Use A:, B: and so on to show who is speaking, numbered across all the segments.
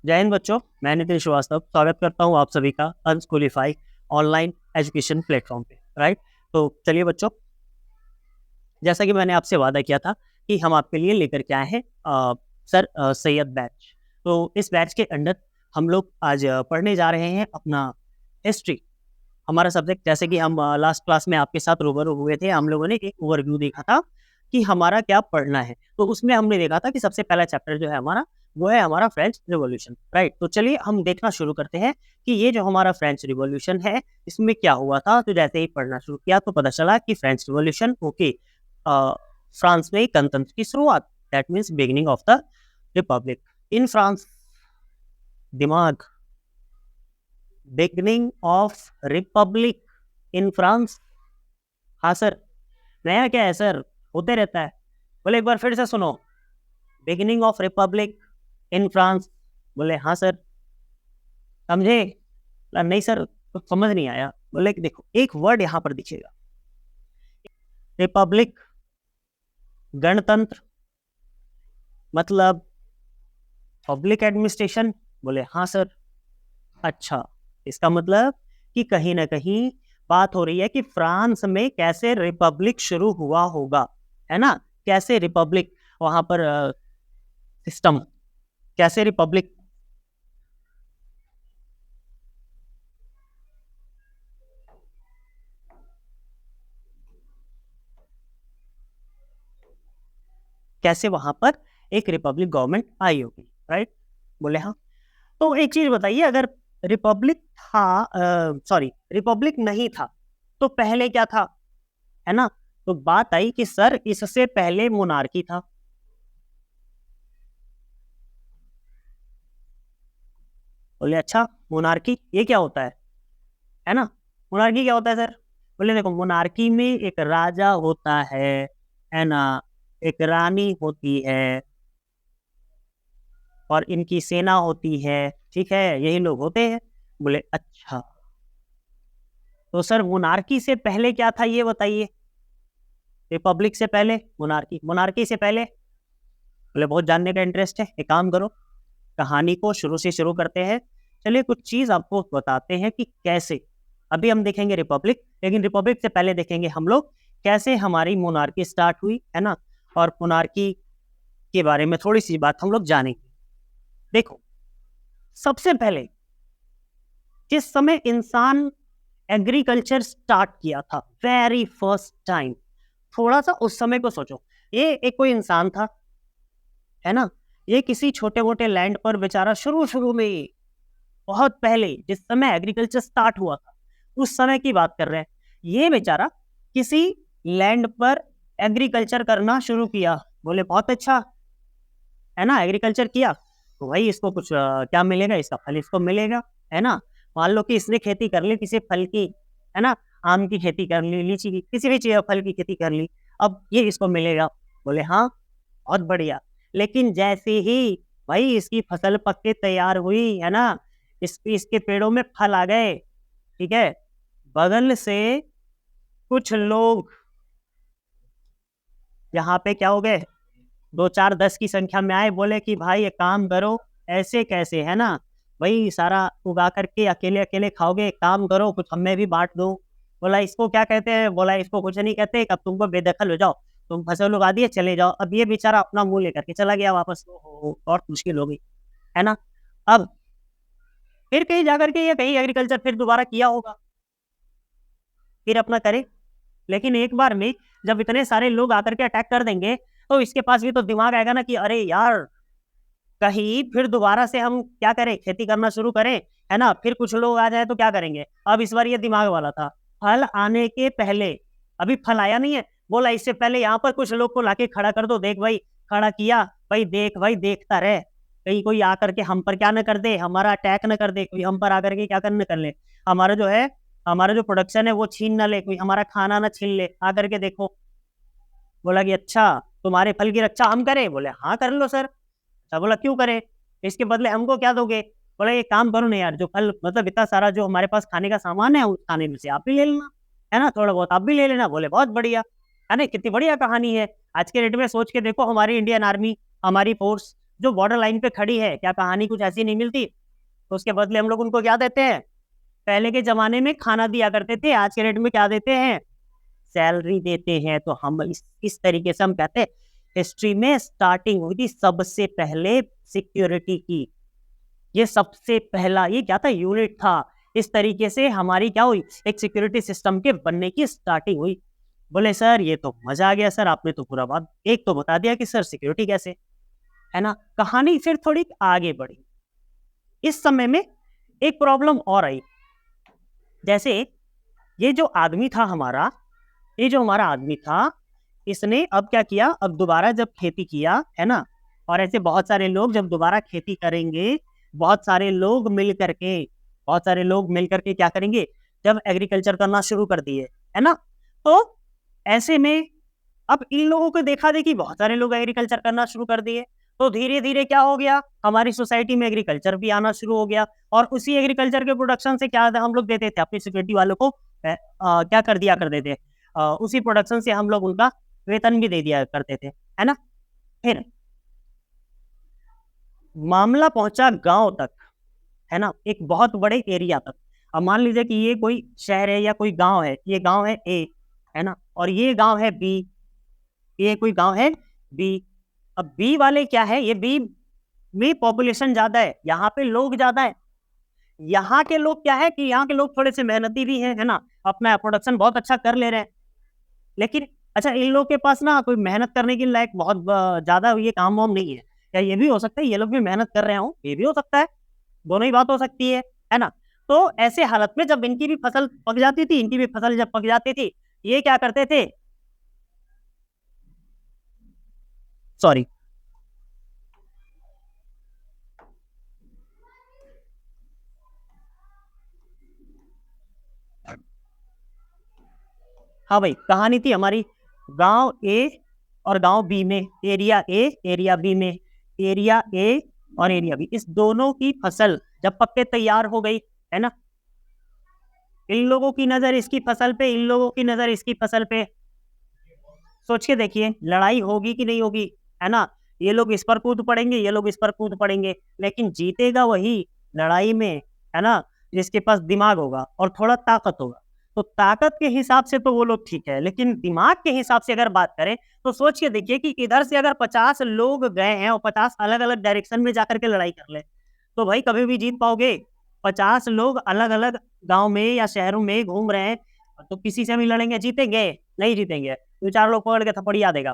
A: जय हिंद बच्चों, मैं नितिन श्रीवास्तव स्वागत करता हूं आप सभी का अनस्कूलिफाई ऑनलाइन एजुकेशन प्लेटफॉर्म पे। राइट, तो चलिए बच्चों, जैसा कि मैंने आपसे वादा किया था कि हम आपके लिए लेकर के आए हैं सर सैयद बैच। तो इस बैच के अंडर हम लोग आज पढ़ने जा रहे हैं अपना हिस्ट्री, हमारा सब्जेक्ट। जैसे कि हम लास्ट क्लास में आपके साथ रूबरू हुए थे, हम लोगों ने एक ओवरव्यू देखा था कि हमारा क्या पढ़ना है। तो उसमें हमने देखा था कि सबसे पहला चैप्टर जो है हमारा, वो है हमारा फ्रेंच रिवॉल्यूशन। राइट, तो चलिए हम देखना शुरू करते हैं कि ये जो हमारा फ्रेंच रिवॉल्यूशन है इसमें क्या हुआ था। तो जैसे ही पढ़ना शुरू किया तो पता चला कि फ्रेंच रिवॉल्यूशन, ओके, फ्रांस में गणतंत्र की शुरुआत, that means beginning of the republic in France. दिमाग, beginning of republic in France. हाँ सर, नया क्या है सर, होते रहता है। बोले एक बार फिर से सुनो, beginning of republic in France. बोले हाँ सर, समझे? नहीं सर, तो समझ नहीं आया। बोले कि देखो, एक वर्ड यहाँ पर दिखेगा, रिपब्लिक, गणतंत्र, मतलब पब्लिक एडमिनिस्ट्रेशन। बोले हाँ सर। अच्छा, इसका मतलब कि कहीं ना कहीं बात हो रही है कि फ्रांस में कैसे रिपब्लिक शुरू हुआ होगा, है ना? कैसे रिपब्लिक वहां पर सिस्टम, कैसे रिपब्लिक। कैसे वहां पर एक रिपब्लिक गवर्नमेंट आई होगी। राइट, बोले हाँ। तो एक चीज बताइए, अगर रिपब्लिक था, सॉरी, रिपब्लिक नहीं था तो पहले क्या था, है ना? तो बात आई कि सर इससे पहले मोनार्की था। बोले अच्छा, मोनार्की ये क्या होता है ना? मोनार्की क्या होता है सर? बोले देखो, मोनार्की में एक राजा होता है ना, एक रानी होती है और इनकी सेना होती है। ठीक है, यही लोग होते हैं। बोले अच्छा, तो सर मोनार्की से पहले क्या था ये बताइए। रिपब्लिक से पहले मोनार्की, मोनार्की से पहले। बोले बहुत जानने का इंटरेस्ट है, एक काम करो, कहानी को शुरू से शुरू करते हैं। चलिए कुछ चीज आपको बताते हैं कि कैसे। अभी हम देखेंगे रिपब्लिक, लेकिन रिपब्लिक से पहले देखेंगे हम लोग कैसे हमारी मोनार्की स्टार्ट हुई, है ना? और मोनार्की के बारे में थोड़ी सी बात हम लोग जानेंगे। देखो, सबसे पहले जिस समय इंसान एग्रीकल्चर स्टार्ट किया था वेरी फर्स्ट टाइम, थोड़ा सा उस समय को सोचो। ये एक कोई इंसान था, है ना? ये किसी छोटे मोटे लैंड पर बेचारा शुरू शुरू में, बहुत पहले जिस समय एग्रीकल्चर स्टार्ट हुआ था उस समय की बात कर रहे हैं। ये बेचारा किसी लैंड पर एग्रीकल्चर करना शुरू किया। बोले बहुत अच्छा, है ना? एग्रीकल्चर किया तो भाई इसको कुछ क्या मिलेगा, इसका फल इसको मिलेगा, है ना? मान लो कि इसने खेती कर ली किसी फल की, है ना? आम की खेती कर ली, लीची की, किसी भी चीज फल की खेती कर ली, अब ये इसको मिलेगा। बोले हाँ, बहुत बढ़िया। लेकिन जैसे ही भाई इसकी फसल पक के तैयार हुई, है ना, इसके पेड़ों में फल आ गए, ठीक है, बगल से कुछ लोग यहाँ पे क्या हो गए, 2 4 10 की संख्या में आए। बोले कि भाई एक काम करो, ऐसे कैसे, है ना? भाई सारा उगा करके अकेले अकेले खाओगे, एक काम करो कुछ हमें भी बांट दो। बोला इसको क्या कहते हैं? बोला इसको कुछ नहीं कहते, अब तुमको बेदखल हो जाओ, तुम फसल उगा दिए चले जाओ। अब ये बेचारा अपना मुंह लेकर के चला गया वापस। और मुश्किल हो गई, है ना? अब फिर कहीं जाकर के ये कहीं एग्रीकल्चर फिर दोबारा किया होगा, फिर अपना करे। लेकिन एक बार में जब इतने सारे लोग आकर के अटैक कर देंगे तो इसके पास भी तो दिमाग आएगा ना कि अरे यार, कहीं फिर दोबारा से हम क्या करें, खेती करना शुरू करें, है ना? फिर कुछ लोग आ जाए तो क्या करेंगे? अब इस बार ये दिमाग वाला था, फल आने के पहले, अभी फल आया नहीं है, बोला इससे पहले यहाँ पर कुछ लोग को लाके खड़ा कर दो। देख भाई, खड़ा किया, भाई देख भाई, देखता रहे, कहीं कोई आकर के हम पर क्या न कर दे, हमारा अटैक न कर दे, कोई हम पर आकर के क्या करने कर ले, हमारा जो है, हमारा जो प्रोडक्शन है वो छीन ना ले, कोई हमारा खाना ना छीन ले आकर के। देखो, बोला कि अच्छा, तुम्हारे फल की रक्षा हम करें? बोले हाँ कर लो सर। अच्छा, बोला क्यों करें, इसके बदले हमको क्या दोगे? बोला ये काम करो ना यार, जो फल मतलब इतना सारा जो हमारे पास खाने का सामान है उस खाने में से आप भी ले लेना, है ना, थोड़ा बहुत आप भी ले लेना। बोले बहुत बढ़िया, है ना? कितनी बढ़िया कहानी है। आज के डेट में सोच के देखो, हमारी इंडियन आर्मी, हमारी फोर्स जो बॉर्डर लाइन पे खड़ी है, क्या कहानी कुछ ऐसी नहीं मिलती? तो उसके बदले हम लोग उनको क्या देते हैं? पहले के जमाने में खाना दिया करते थे, आज के रेट में क्या देते हैं? सैलरी देते हैं। तो हम इस तरीके से हम कहते हैं हिस्ट्री में स्टार्टिंग हुई थी सबसे पहले सिक्योरिटी की। ये सबसे पहला ये क्या था? यूनिट था। इस तरीके से हमारी क्या हुई? एक सिक्योरिटी सिस्टम के बनने की स्टार्टिंग हुई। बोले सर ये तो मजा आ गया सर, आपने तो पूरा बात एक तो बता दिया कि सर सिक्योरिटी कैसे, है ना। कहानी फिर थोड़ी आगे बढ़ी। इस समय में एक प्रॉब्लम और आई। जैसे ये जो आदमी था हमारा, ये जो हमारा आदमी था, इसने अब क्या किया? अब दोबारा जब खेती किया, है ना, और ऐसे बहुत सारे लोग जब दोबारा खेती करेंगे, बहुत सारे लोग मिल करके क्या करेंगे? जब एग्रीकल्चर करना शुरू कर दिए, है ना, तो ऐसे में अब इन लोगों को देखा देखी बहुत सारे लोग एग्रीकल्चर करना शुरू कर दिए। तो धीरे धीरे क्या हो गया? हमारी सोसाइटी में एग्रीकल्चर भी आना शुरू हो गया। और उसी एग्रीकल्चर के प्रोडक्शन से क्या हम लोग देते थे? अपनी सिक्योरिटी वालों को क्या कर दिया करते थे? उसी प्रोडक्शन से हम लोग उनका वेतन भी दे दिया करते थे, है ना। फिर मामला पहुंचा गांव तक, है ना, एक बहुत बड़े एरिया तक। अब मान लीजिए कि ये कोई शहर है या कोई गांव है। ये गांव है ए, है ना, और ये गांव है बी। ये कोई गांव है बी। अब बी वाले क्या है? ये बी में पॉपुलेशन ज्यादा है, यहाँ पे लोग ज्यादा है। यहाँ के लोग क्या है कि यहाँ के लोग थोड़े से मेहनती भी हैं, है ना, अपना प्रोडक्शन बहुत अच्छा कर ले रहे हैं। लेकिन अच्छा, इन लोग के पास ना कोई मेहनत करने के लायक बहुत ज्यादा ये काम वाम नहीं है। क्या ये भी हो सकता है ये लोग भी मेहनत कर रहे हो? ये भी हो सकता है, दोनों ही बात हो सकती है ना। तो ऐसे हालत में जब इनकी भी फसल पक जाती थी, इनकी भी फसल जब पक जाती थी, ये क्या करते थे? सॉरी, हाँ भाई, कहानी थी हमारी गांव ए और गांव बी में, एरिया ए एरिया बी में, एरिया ए और एरिया बी, इस दोनों की फसल जब पक के तैयार हो गई, है ना, इन लोगों की नजर इसकी फसल पे, इन लोगों की नजर इसकी फसल पे, सोच के देखिए लड़ाई होगी कि नहीं होगी, है ना। ये लोग इस पर कूद पड़ेंगे, ये लोग इस पर कूद पड़ेंगे, लेकिन जीतेगा वही लड़ाई में, है ना, जिसके पास दिमाग होगा और थोड़ा ताकत होगा। तो ताकत के हिसाब से तो वो लोग ठीक है, लेकिन दिमाग के हिसाब से अगर बात करें तो सोच के देखिए कि इधर से अगर 50 लोग गए हैं और 50 अलग अलग डायरेक्शन में जाकर के लड़ाई कर ले, तो भाई कभी भी जीत पाओगे? 50 लोग अलग अलग गांव में या शहरों में घूम रहे हैं, तो किसी से भी लड़ेंगे, जीतेंगे? नहीं जीतेंगे। दो चार लोग पकड़ के थप्पड़िया देगा,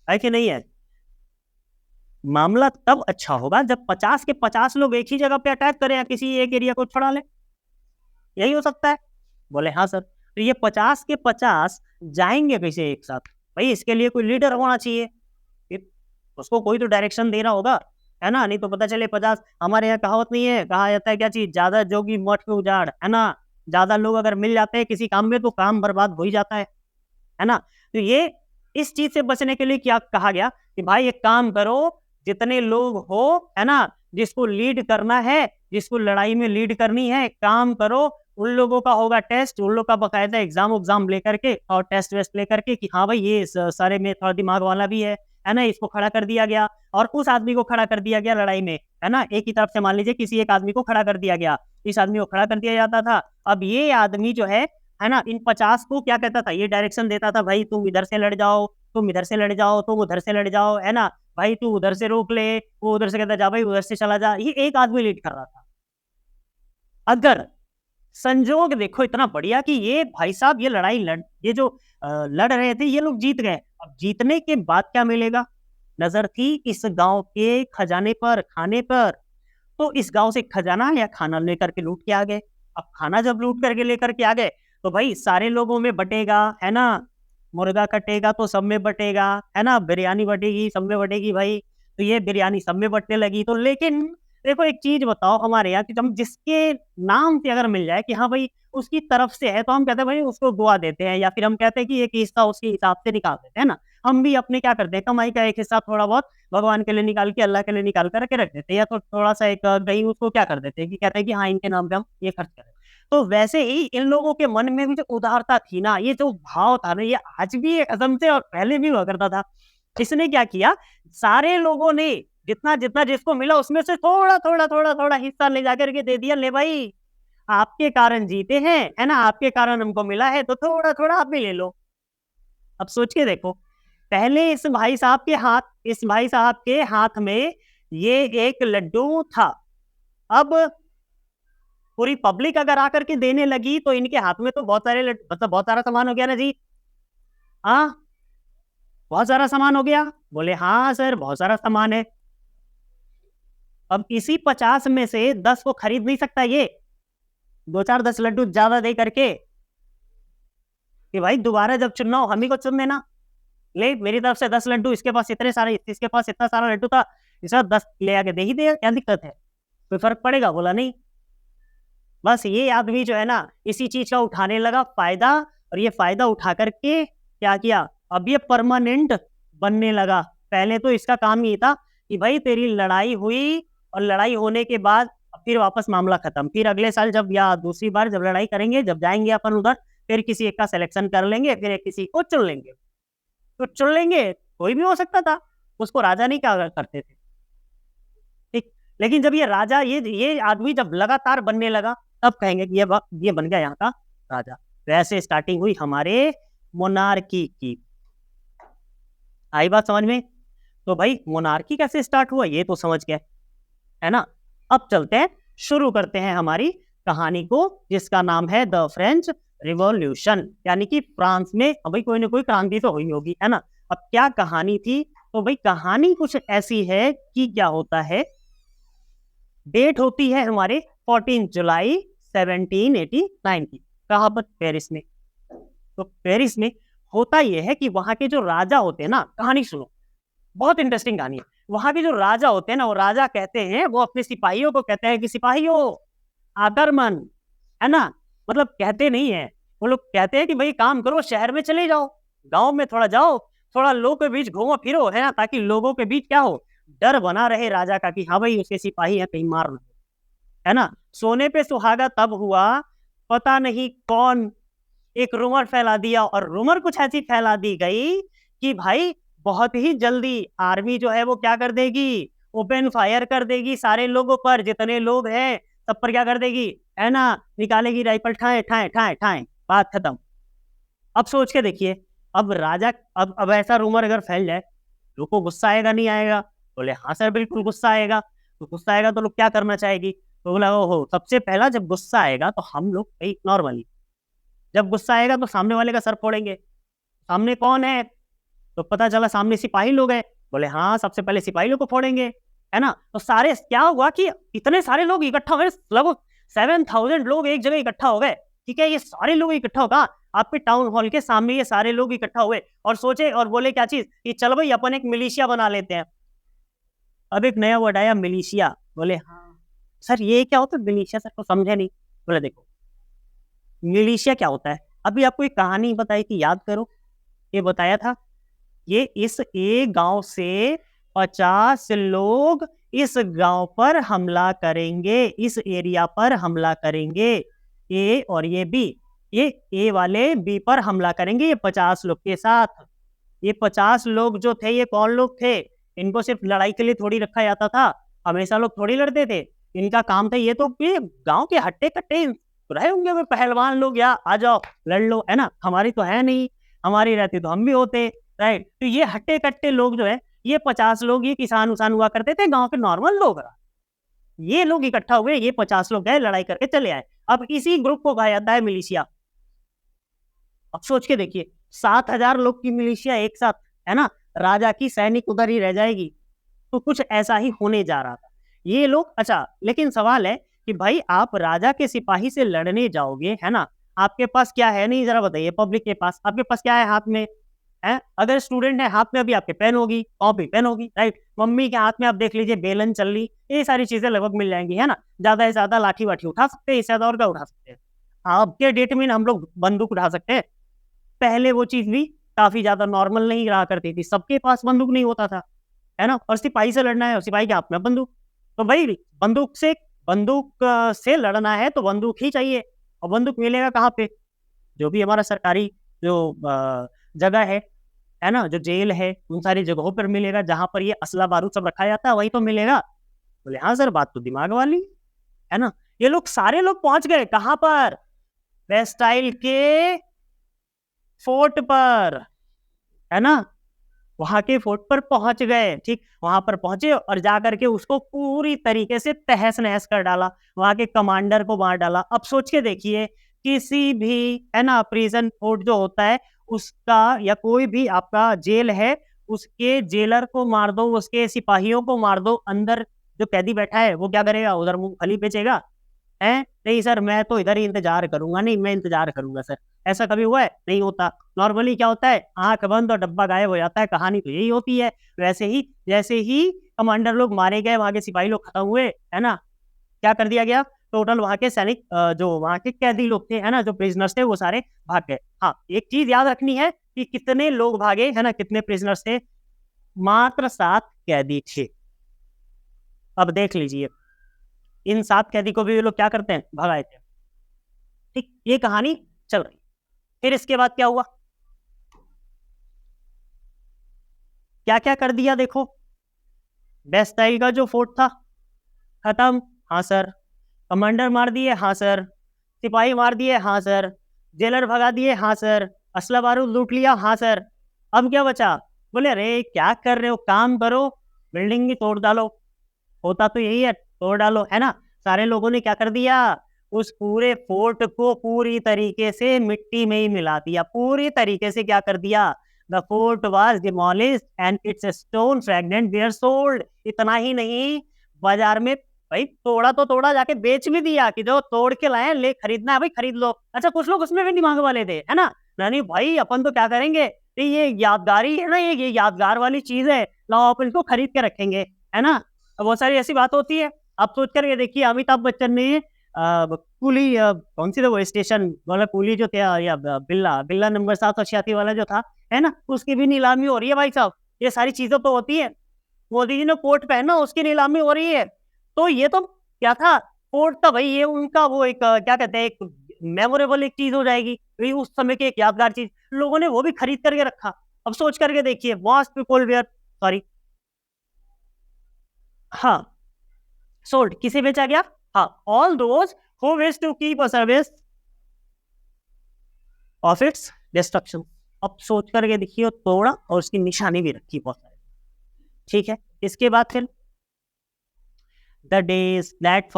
A: है कि नहीं है? मामला तब अच्छा होगा जब 50 के 50 लोग एक ही जगह पे अटैक करें या किसी एक एरिया को छुड़ा ले। यही हो सकता है? बोले हाँ सर। तो ये 50 के 50 जाएंगे कैसे एक साथ? भाई इसके लिए कोई लीडर होना चाहिए, उसको कोई तो डायरेक्शन देना होगा, है ना। नहीं तो पता चले 50, हमारे यहाँ कहावत नहीं है, कहा जाता है क्या चीज? ज्यादा जोगी मठ पे उजाड़, है ना। ज्यादा लोग अगर मिल जाते हैं किसी काम में तो काम बर्बाद हो ही जाता है ना। तो ये इस चीज से बचने के लिए क्या कहा गया कि भाई एक काम करो, जितने लोग हो, है ना, जिसको लीड करना है, जिसको लड़ाई में लीड करनी है, काम करो, उन लोगों का होगा टेस्ट, उन लोग का बकायदा एग्जाम लेकर के और टेस्ट वेस्ट लेकर के कि हाँ भाई ये सारे में थोड़ा दिमाग वाला भी है ना, इसको खड़ा कर दिया गया और उस आदमी को खड़ा कर दिया गया लड़ाई में, है ना। एक ही तरफ से मान लीजिए किसी एक आदमी को खड़ा कर दिया गया, इस आदमी को खड़ा कर दिया जाता था। अब ये आदमी जो है ना, इन 50 को क्या कहता था? ये डायरेक्शन देता था, भाई तुम इधर से लड़ जाओ, तुम इधर से लड़ जाओ, तुम उधर से लड़ जाओ, है ना, भाई तू उधर से रोक ले, वो उधर से कहता जा भाई उधर से चला जा। ये एक आदमी लीड कर रहा था। अगर संजोग देखो इतना बढ़िया कि ये भाई साहब ये लड़ाई ये जो लड़ रहे थे ये लोग जीत गए। अब जीतने के बाद क्या मिलेगा? नजर थी इस गांव के खजाने पर, खाने पर। तो इस गांव से खजाना या खाना लेकर के लूट के आ गए। अब खाना जब लूट करके लेकर के आ गए तो भाई सारे लोगों में बटेगा, है ना। मुर्गा कटेगा तो सब में बटेगा, है ना, बिरयानी बटेगी सब में बटेगी भाई। तो ये बिरयानी सब में बटने लगी। तो लेकिन देखो एक चीज बताओ, हमारे यहाँ कि हम जिसके नाम से अगर मिल जाए कि हाँ भाई उसकी तरफ से है, तो हम कहते हैं भाई उसको दुआ देते हैं, या फिर हम कहते हैं कि एक हिस्सा उसके हिसाब से निकाल देते हैं ना। हम भी अपने क्या करते हैं, कमाई का एक हिस्सा थोड़ा बहुत भगवान के लिए निकाल के, अल्लाह के लिए निकाल कर रख देते हैं, या तो थोड़ा सा एक दही उसको क्या कर देते हैं कि कहते हैं कि हाँ इनके नाम पे हम ये खर्च करें। तो वैसे ही इन लोगों के मन में भी जो उदारता थी ना, ये जो भाव था ना, ये आज भी एक कसम से और पहले भी हुआ करता था। इसने क्या किया, सारे लोगों ने जितना जितना जिसको मिला उसमें से थोड़ा थोड़ा थोड़ा थोड़ा हिस्सा ले जाकर के दे दिया, ले भाई आपके कारण जीते हैं, है ना, आपके कारण हमको मिला है, तो थोड़ा थोड़ा आप भी ले लो। अब सोच के देखो, पहले इस भाई साहब के हाथ में ये एक लड्डू था। अब पूरी पब्लिक अगर आकर के देने लगी तो इनके हाथ में तो बहुत सारे मतलब बहुत सारा सामान हो गया ना जी। हाँ, बहुत सारा सामान हो गया। बोले हाँ सर, बहुत सारा सामान है। अब इसी 50 में से 10 को खरीद नहीं सकता ये, 2-4-10 लड्डू ज्यादा दे करके कि भाई दोबारा जब चुनना हो हम ही को चुन देना। ले मेरी तरफ से 10 लड्डू, इसके पास इतने सारे, इसके पास इतना सारा लड्डू था, इस 10 ले आके दे ही दे, क्या दिक्कत है, कोई फर्क पड़ेगा? बोला नहीं। बस ये आदमी जो है ना इसी चीज का उठाने लगा फायदा, और ये फायदा उठा करके क्या किया, अब ये परमानेंट बनने लगा। पहले तो इसका काम ये था कि भाई तेरी लड़ाई हुई, और लड़ाई होने के बाद फिर वापस मामला खत्म, फिर अगले साल जब या दूसरी बार जब लड़ाई करेंगे, जब जाएंगे अपन उधर, फिर किसी एक का सिलेक्शन कर लेंगे, फिर किसी को चुन लेंगे। तो चुन लेंगे कोई भी हो सकता था, उसको राजा नहीं क्या करते थे, ठीक। लेकिन जब ये राजा, ये आदमी जब लगातार बनने लगा, तब कहेंगे कि ये बन गया यहाँ का राजा। तो ऐसे स्टार्टिंग हुई हमारे मोनार्की की। आई बात समझ में? तो भाई मोनार्की कैसे स्टार्ट हुआ ये तो समझ गए, है ना। अब चलते हैं, शुरू करते हैं हमारी कहानी को, जिसका नाम है द फ्रेंच रिवॉल्यूशन, यानी कि फ्रांस में भाई कोई ना कोई क्रांति तो हुई होगी, है ना। अब क्या कहानी थी? तो भाई कहानी कुछ ऐसी है कि क्या होता है, डेट होती है हमारे 14 जुलाई 1789 की। कहां पर? पेरिस में। तो पेरिस में होता यह है कि वहां के जो राजा होते हैं ना, कहानी सुनो, बहुत इंटरेस्टिंग कहानी है। वहां के जो राजा होते हैं ना, वो राजा कहते हैं, वो अपने सिपाहियों को कहते हैं कि सिपाहियों आक्रमण, है ना, मतलब कहते नहीं है, वो लोग कहते हैं कि भाई काम करो, शहर में चले जाओ, गांव में थोड़ा जाओ, थोड़ा लोगों के बीच घूमो फिरो, है ना, ताकि लोगों के बीच क्या हो, डर बना रहे राजा का कि हाँ भाई उसके सिपाही है, कहीं मार ना, है ना। सोने पे सुहागा तब हुआ, पता नहीं कौन एक रूमर फैला दिया, और रूमर कुछ ऐसी फैला दी गई कि भाई बहुत ही जल्दी आर्मी जो है वो क्या कर देगी, ओपन फायर कर देगी सारे लोगों पर, जितने लोग हैं सब पर क्या कर देगी, है ना, निकालेगी राइफल, ठाए ठाए ठाए ठाए, बात खत्म। अब सोच के देखिए, अब राजा, अब ऐसा रूमर अगर फैल जाए, लोग को गुस्सा आएगा नहीं आएगा? बोले हाँ सर बिल्कुल गुस्सा आएगा। तो गुस्सा आएगा तो लोग क्या करना चाहेगी? तो बोला ओहो, सबसे पहला जब गुस्सा आएगा तो हम लोग भाई नॉर्मली, जब गुस्सा आएगा तो सामने वाले का सर फोड़ेंगे। सामने कौन है? तो पता चला सामने सिपाही लोग हैं। बोले हाँ, सबसे पहले सिपाही लोग को फोड़ेंगे, है ना। तो सारे क्या हुआ कि इतने सारे लोग इकट्ठा हुए, लगभग 7,000 लोग एक जगह इकट्ठा हो गए, ठीक है। ये सारे लोग इकट्ठा होगा आपके टाउन हॉल के सामने, ये सारे लोग इकट्ठा हुए और सोचे और बोले क्या चीज, कि चलो भाई अपन एक मिलिशिया बना लेते हैं। अब एक नया वर्ड आया, मिलिशिया। बोले हाँ सर ये क्या होता है मिलिशिया, सर को समझे नहीं। बोले देखो मिलिशिया क्या होता है, अभी आपको एक कहानी बताई थी, याद करो, ये बताया था, ये इस एक गांव से 50 लोग इस गांव पर हमला करेंगे, इस एरिया पर हमला करेंगे, ए और ये बी, ये ए वाले बी पर हमला करेंगे, ये 50 लोग के साथ। ये 50 लोग जो थे ये कौन लोग थे? इनको सिर्फ लड़ाई के लिए थोड़ी रखा जाता था, हमेशा लोग थोड़ी लड़ते थे, इनका काम था, ये तो गांव के हट्टे कट्टे रहे होंगे वे पहलवान लोग, या आ जाओ लड़ लो, है ना, हमारी तो है नहीं, हमारी रहती तो हम भी होते, राइट। तो ये हट्टे कट्टे लोग जो है, ये 50 लोग, ये किसान उसान हुआ करते थे, गांव के नॉर्मल लोग, ये लोग इकट्ठा हुए, ये 50 लोग गए लड़ाई करके चले आए। अब इसी ग्रुप को कहा जाता है मिलिशिया। अब सोच के देखिए 7,000 लोग की मिलिशिया एक साथ, है ना, राजा की सैनिक उधर ही रह जाएगी। तो कुछ ऐसा ही होने जा रहा था। ये लोग, अच्छा लेकिन सवाल है कि भाई आप राजा के सिपाही से लड़ने जाओगे, है ना, आपके पास क्या है, नहीं जरा बताइए, पब्लिक के पास आपके पास क्या है हाथ में, है? अगर स्टूडेंट है हाथ में अभी आपके पेन होगी, कॉपी पेन होगी, राइट। मम्मी के हाथ में आप देख लीजिए बेलन चल रही, ये सारी चीजें लगभग मिल जाएंगी, है ना। ज्यादा से ज्यादा लाठी वाठी उठा सकते हैं, इससे ज्यादा और क्या उठा सकते हैं? आपके डेट में हम लोग बंदूक उठा सकते हैं। पहले वो चीज भी काफी ज्यादा नॉर्मल नहीं रहा करती थी, सबके पास बंदूक नहीं होता था, है ना। और सिपाही से लड़ना है और सिपाही के हाथ में बंदूक, तो भाई बंदूक से लड़ना है तो बंदूक ही चाहिए। और बंदूक मिलेगा कहाँ पे? जो भी हमारा सरकारी जो जगह है, है ना, जो जेल है उन सारी जगहों पर मिलेगा जहां पर ये असला बारूद सब रखा जाता है, वही तो मिलेगा। बोले हाँ सर, बात तो दिमाग वाली है ना। ये लोग सारे लोग पहुंच गए कहां पर, बेस्टाइल के फोर्ट पर, है ना, वहां के फोर्ट पर पहुंच गए। ठीक, वहां पर पहुंचे और जाकर के उसको पूरी तरीके से तहस नहस कर डाला, वहां के कमांडर को मार डाला। अब सोच के देखिए, किसी भी, है ना, प्रिजन फोर्ट जो होता है उसका, या कोई भी आपका जेल है, उसके जेलर को मार दो, उसके सिपाहियों को मार दो, अंदर जो कैदी बैठा है वो क्या करेगा, उधर मूंगफली बेचेगा है। नहीं सर, मैं तो इधर ही इंतजार करूंगा, नहीं मैं इंतजार करूंगा सर। ऐसा कभी हुआ है? नहीं होता। नॉर्मली क्या होता है, आंख बंद और डब्बा गायब हो जाता है। कहानी तो यही होती है। वैसे ही जैसे ही कमांडर लोग मारे गए, वहां के सिपाही लोग खत्म हुए, है ना, क्या कर दिया गया, टोटल वहां के सैनिक, जो वहां के कैदी लोग थे, है ना, जो प्रिजनर्स थे, वो सारे भाग गए। हाँ, एक चीज याद रखनी है कि कितने लोग भागे, है ना, कितने प्रिजनर्स थे, मात्र 7 कैदी थे। अब देख लीजिए, इन 7 कैदी को भी ये लोग क्या करते हैं, भगाए थे। ठीक, ये कहानी चल रही। फिर इसके बाद क्या हुआ, क्या क्या कर दिया देखो। बेस्टाइल का जो फोर्ट था खत्म, हाँ सर। कमांडर मार दिए, हाँ सर। सिपाही मार दिए, हाँ सर। जेलर भगा दिए, हाँ सर। असला बारूद लूट लिया, हाँ सर। अब क्या बचा, बोले अरे क्या कर रहे हो, काम करो, बिल्डिंग ही तोड़ डालो। होता तो यही है, तोड़ डालो, है ना। सारे लोगों ने क्या कर दिया, उस पूरे फोर्ट को पूरी तरीके से मिट्टी में ही मिला दिया, पूरी तरीके से क्या कर दिया। The fort was demolished and its stone fragment were sold. इतना ही नहीं, बाजार में, भाई तोड़ा तो तोड़ा, जाके बेच भी दिया कि जो तोड़ के लाए ले, खरीदना है भाई खरीद लो। अच्छा, कुछ लोग उसमें भी दिमाग वाले थे, है ना, नहीं भाई अपन तो क्या करेंगे, ये यादगारी है ना, ये यादगार वाली चीज है, लाओ अपन इसको खरीद के रखेंगे, है ना। बहुत सारी ऐसी बात होती है। आप सोच कर ये देखिए, अमिताभ बच्चन ने कूली, कौन सी था वो स्टेशन वाला कूली जो था, या बिल्ला बिल्ला नंबर 786 वाला जो था, है ना, उसकी भी नीलामी हो रही है भाई साहब। ये सारी चीजें तो होती है। मोदी जी ने कोट पहना, उसकी नीलामी हो रही है। तो ये तो क्या था, कोट था भाई, ये उनका वो एक, क्या कहते हैं, एक मेमोरेबल एक चीज हो जाएगी भाई, उस समय की एक यादगार चीज, लोगों ने वो भी खरीद करके रखा। अब सोच करके देखिए, वास्ट पीपल वेयर, सॉरी, हाँ, सोल्ड, किसे बेचा गया, हाँ, all those who wish to keep a service of its destruction. अब सोच करके देखिए, तोड़ा और उसकी निशानी भी रखी बहुत सारी। ठीक है, इसके बाद फिर the days that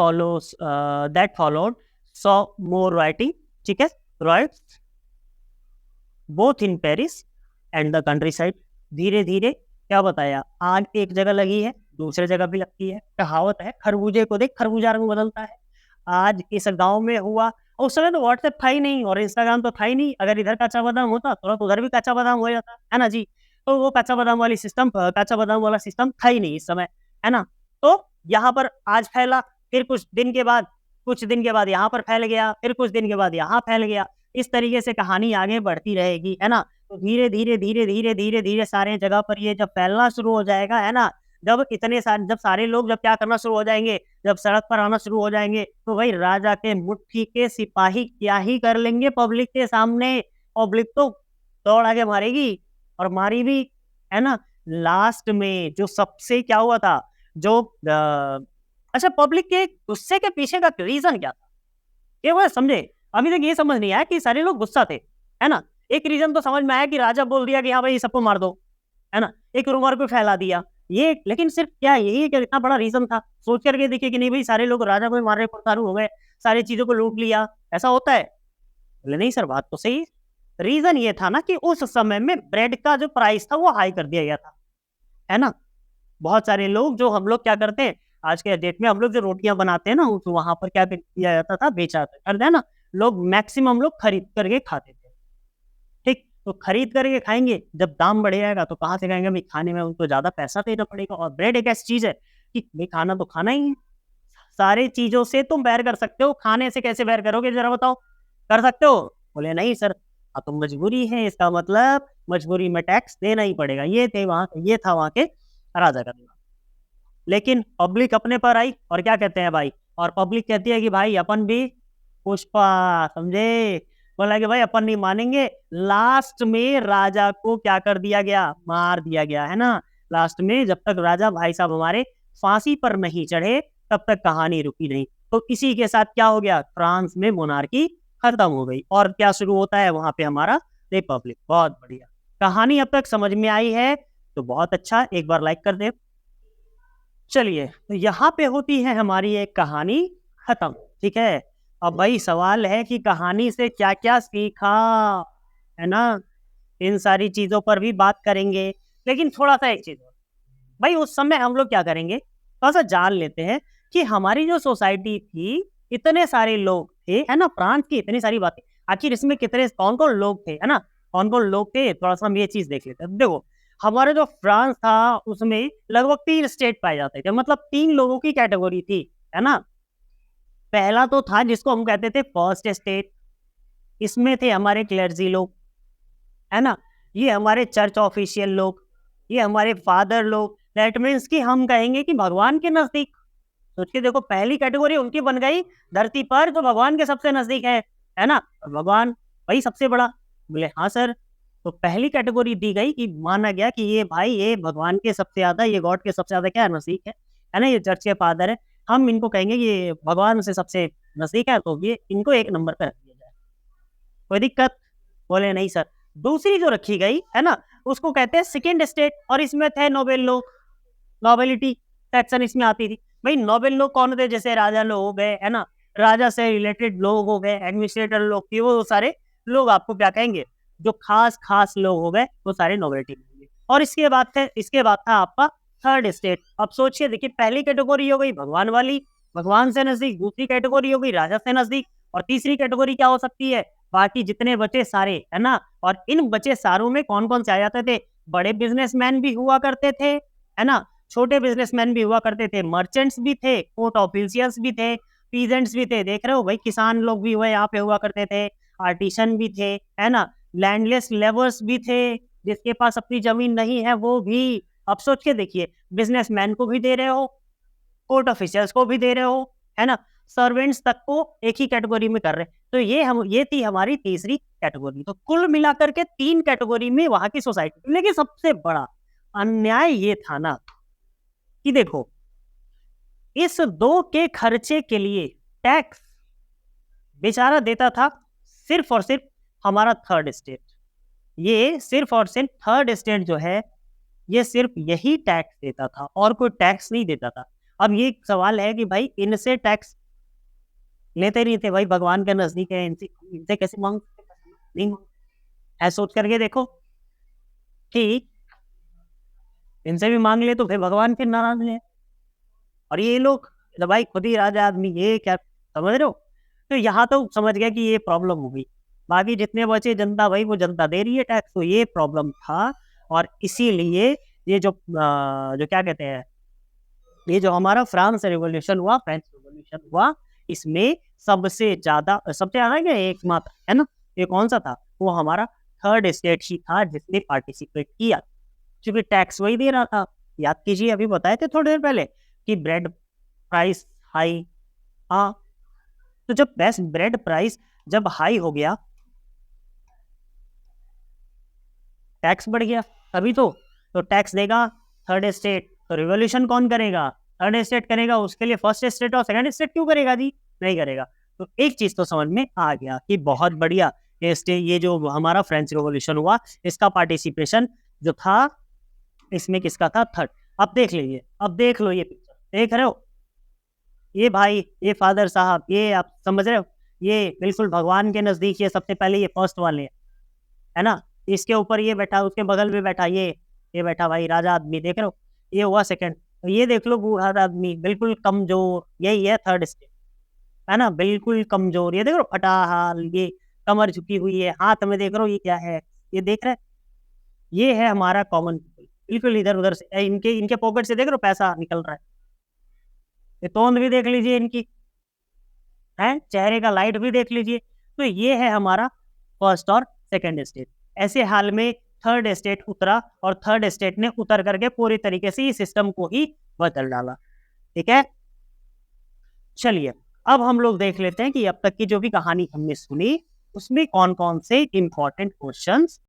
A: followed saw more writing, ठीक है, rights both in Paris and the country side. धीरे धीरे क्या बताया, आग एक जगह लगी है, दूसरे जगह भी लगती है। कहावत है, खरबूजे को देख खरबूजा रंग बदलता है। आज इस गांव में हुआ, और उस समय तो व्हाट्सएप था ही नहीं और इंस्टाग्राम तो था ही नहीं। अगर इधर कच्चा बादाम होता थोड़ा तो उधर भी कच्चा बादाम हो जाता, है ना जी। तो वो कच्चा बादाम वाला सिस्टम था ही नहीं इस समय, है ना। तो यहाँ पर आज फैला, फिर कुछ दिन के बाद यहाँ पर फैल गया, फिर कुछ दिन के बाद यहाँ फैल गया। इस तरीके से कहानी आगे बढ़ती रहेगी, है ना। तो धीरे धीरे धीरे धीरे धीरे धीरे सारे जगह पर ये जब फैलना शुरू हो जाएगा, है ना, जब सारे लोग जब क्या करना शुरू हो जाएंगे, जब सड़क पर आना शुरू हो जाएंगे, तो भाई राजा के मुट्ठी के सिपाही क्या ही कर लेंगे पब्लिक के सामने। पब्लिक तो दौड़ आगे मारेगी, और मारी भी, है ना। लास्ट में जो सबसे क्या हुआ था, जो अच्छा, पब्लिक के गुस्से के पीछे का रीजन क्या था, ये वो समझे। अभी तक ये समझ नहीं आया कि सारे लोग गुस्सा थे, है ना। एक रीजन तो समझ में आया कि राजा बोल दिया कि हाँ भाई सबको मार दो, है ना, एक रूमर को फैला दिया ये। लेकिन सिर्फ क्या यही क्या इतना बड़ा रीजन था, सोच करके देखिए कि नहीं भाई सारे लोग राजा को मारने पर उतारू हो गए, सारी चीजों को लूट लिया, ऐसा होता है। बोले नहीं सर, बात तो सही। रीजन ये था ना कि उस समय में ब्रेड का जो प्राइस था वो हाई कर दिया गया था, है ना। बहुत सारे लोग, जो हम लोग क्या करते हैं आज के डेट में, हम लोग जो रोटियां बनाते हैं ना, तो वहां पर क्या किया जाता था, बेचा करते हैं ना लोग, मैक्सिमम लोग खरीद करके खाते थे। ठीक, तो खरीद करके खाएंगे, जब दाम बढ़ जाएगा तो कहाँ से खाएंगे भाई, खाने में उनको ज्यादा पैसा देना पड़ेगा। और ब्रेड एक ऐसी चीज है कि भाई खाना तो खाना ही है। सारे चीजों से तुम बैर कर सकते हो, खाने से कैसे बैर करोगे जरा बताओ, कर सकते हो। बोले नहीं सर, तो मजबूरी है, इसका मतलब मजबूरी में टैक्स देना ही पड़ेगा। ये था वहां के राजा का दिमाग। लेकिन पब्लिक अपने पर आई और क्या कहते हैं भाई, और पब्लिक कहती है कि भाई अपन भी पुष्पा, समझे, बोला कि भाई अपन नहीं मानेंगे। लास्ट में राजा को क्या कर दिया गया, मार दिया गया, है ना। लास्ट में जब तक राजा भाई साहब हमारे फांसी पर नहीं चढ़े तब तक कहानी रुकी नहीं। तो इसी के साथ क्या हो गया, फ्रांस में मोनार्की खत्म हो गई और क्या शुरू होता है वहां पे हमारा रिपब्लिक। बहुत बढ़िया कहानी अब तक समझ में आई है तो बहुत अच्छा, एक बार लाइक कर दे। चलिए तो यहाँ पे होती है हमारी एक कहानी खत्म, ठीक है। अब भाई सवाल है कि कहानी से क्या क्या सीखा, है ना। इन सारी चीजों पर भी बात करेंगे, लेकिन थोड़ा सा एक चीज भाई, उस समय हम लोग क्या करेंगे, थोड़ा सा जान लेते हैं कि हमारी जो सोसाइटी थी, इतने सारे लोग थे, है ना। फ्रांस की इतनी सारी बातें, आखिर इसमें कितने कौन कौन लोग थे, है ना, कौन कौन लोग थे, थोड़ा सा हम ये चीज देख लेते हैं। देखो हमारा जो फ्रांस था उसमें लगभग 3 स्टेट पाए जाते थे, मतलब 3 लोगों की कैटेगरी थी, है ना। पहला तो था जिसको हम कहते थे फर्स्ट स्टेट, इसमें थे हमारे क्लर्जी लोग, है ना, ये हमारे चर्च ऑफिशियल लोग, ये हमारे फादर लोग। दैट मीन्स कि हम कहेंगे कि भगवान के नजदीक। सोच के देखो, पहली कैटेगरी उनकी बन गई धरती पर जो भगवान के सबसे नजदीक है ना, भगवान वही सबसे बड़ा। बोले हाँ सर। तो पहली कैटेगरी दी गई कि माना गया कि ये भाई ये भगवान के सबसे ज्यादा, ये गॉड के सबसे ज्यादा क्या नजदीक है ना, ये चर्च के फादर है, हम इनको कहेंगे कि ये भगवान से सबसे नजदीक है, तो ये इनको 1 नंबर पर रख दिया जाए। कोई दिक्कत? बोले नहीं सर। दूसरी जो रखी गई है ना, उसको कहते हैं सेकेंड स्टेट, और इसमें थे नोबेल लोग, नोबेलिटी सेक्शन इसमें आती थी। भाई नोबेल लोग कौन थे, जैसे राजा लोग हो गए, है ना, राजा से रिलेटेड लोग हो गए, एडमिनिस्ट्रेटर लोग थे, वो सारे लोग आपको क्या कहेंगे, जो खास खास लोग हो गए वो सारे नोबेलिटी। और इसके बाद था आपका थर्ड स्टेट। अब सोचिए, देखिए पहली कैटेगरी हो गई भगवान वाली, भगवान से नजदीक, दूसरी कैटेगरी हो गई राजा से नजदीक, और तीसरी कैटेगरी क्या हो सकती है, बाकी जितने बचे सारे, है ना। और इन बचे सारों में कौन कौन से आ जाते थे, बड़े बिजनेसमैन भी हुआ करते थे, है ना, छोटे बिजनेसमैन भी हुआ करते थे, मर्चेंट्स भी थे, कोर्ट ऑफिशियल्स भी थे, पीजेंट्स भी थे, देख रहे हो भाई, किसान लोग भी हुए यहाँ पे हुआ करते थे, आर्टिसन भी थे, है ना, लैंडलेस लेबर्स भी थे, जिसके पास अपनी जमीन नहीं है वो भी। अब सोच के देखिए, बिजनेसमैन को भी दे रहे हो, कोर्ट ऑफिशियल्स को भी दे रहे हो, है ना, सर्वेंट्स तक को एक ही कैटेगरी में कर रहे हैं। तो ये थी हमारी तीसरी कैटेगरी। तो कुल मिलाकर के 3 कैटेगरी में वहां की सोसाइटी। लेकिन सबसे बड़ा अन्याय ये था ना कि देखो, इस 2 के खर्चे के लिए टैक्स बेचारा देता था सिर्फ और सिर्फ हमारा थर्ड स्टेट। ये सिर्फ और सिर्फ थर्ड स्टेट जो है, ये सिर्फ यही टैक्स देता था और कोई टैक्स नहीं देता था। अब ये सवाल है कि भाई इनसे टैक्स लेते नहीं थे, भाई भगवान के नजदीक है, इनसे कैसे मांग, नहीं मांग। ऐसा सोच करके देखो, ठीक, इनसे भी मांग ले तो फिर भगवान फिर नाराज है। और ये लोग तो भाई खुद ही राजा आदमी, ये क्या समझ रहे हो। तो यहाँ तो समझ गया कि ये प्रॉब्लम हो गई। बाकी जितने बचे जनता, भाई वो जनता दे रही है टैक्स, तो ये प्रॉब्लम था। और इसीलिए ये जो क्या कहते हैं, ये जो हमारा फ्रांस रेवोल्यूशन हुआ, फ्रेंच रेवोल्यूशन हुआ, इसमें सबसे ज्यादा क्या एक मात्र, है ना, ये कौन सा था, वो हमारा थर्ड स्टेट ही था जिसने पार्टिसिपेट किया, क्योंकि टैक्स वही दे रहा था। याद कीजिए, अभी बताए थे थोड़ी देर पहले कि ब्रेड प्राइस हाई। हाँ, तो जब बेस्ट ब्रेड प्राइस जब हाई हो गया, टैक्स बढ़ गया, तभी तो टैक्स देगा थर्ड स्टेट। तो रिवोल्यूशन कौन करेगा, थर्ड स्टेट करेगा, उसके लिए फर्स्ट स्टेट और सेकंड स्टेट क्यों करेगा जी, नहीं करेगा। तो एक चीज तो समझ में आ गया कि बहुत बढ़िया, ये जो हमारा फ्रेंच रिवोल्यूशन हुआ, इसका पार्टिसिपेशन जो था इसमें किसका था, थर्ड। अब देख लीजिए, अब देख लो ये पिक्चर, देख रहे हो, ये भाई, ये फादर साहब, ये आप समझ रहे हो, ये बिल्कुल भगवान के नजदीक, ये सबसे पहले ये फर्स्ट वाले है ना, इसके ऊपर ये बैठा, उसके बगल में बैठा ये बैठा भाई राजा आदमी, देख रहे हो, ये हुआ सेकंड। तो ये देख लो बूढ़ा आदमी बिल्कुल कमजोर, यही है थर्ड स्टेट, है ना, बिल्कुल कमजोर, ये देख लो फटा हाल, ये कमर झुकी हुई है, हाथ में देख रहे हो ये क्या है, ये देख रहे, ये है हमारा कॉमन पीपल, बिल्कुल इधर उधर से, इनके पॉकेट से देख रहे हो पैसा निकल रहा है। ये तोंद भी देख लीजिए इनकी, है, चेहरे का लाइट भी देख लीजिए। तो ये है हमारा फर्स्ट और सेकंड स्टेट। ऐसे हाल में थर्ड स्टेट उतरा, और थर्ड स्टेट ने उतर करके पूरी तरीके से इस सिस्टम को ही बदल डाला। ठीक है, चलिए अब हम लोग देख लेते हैं कि अब तक की जो भी कहानी हमने सुनी उसमें कौन कौन से इंपॉर्टेंट क्वेश्चंस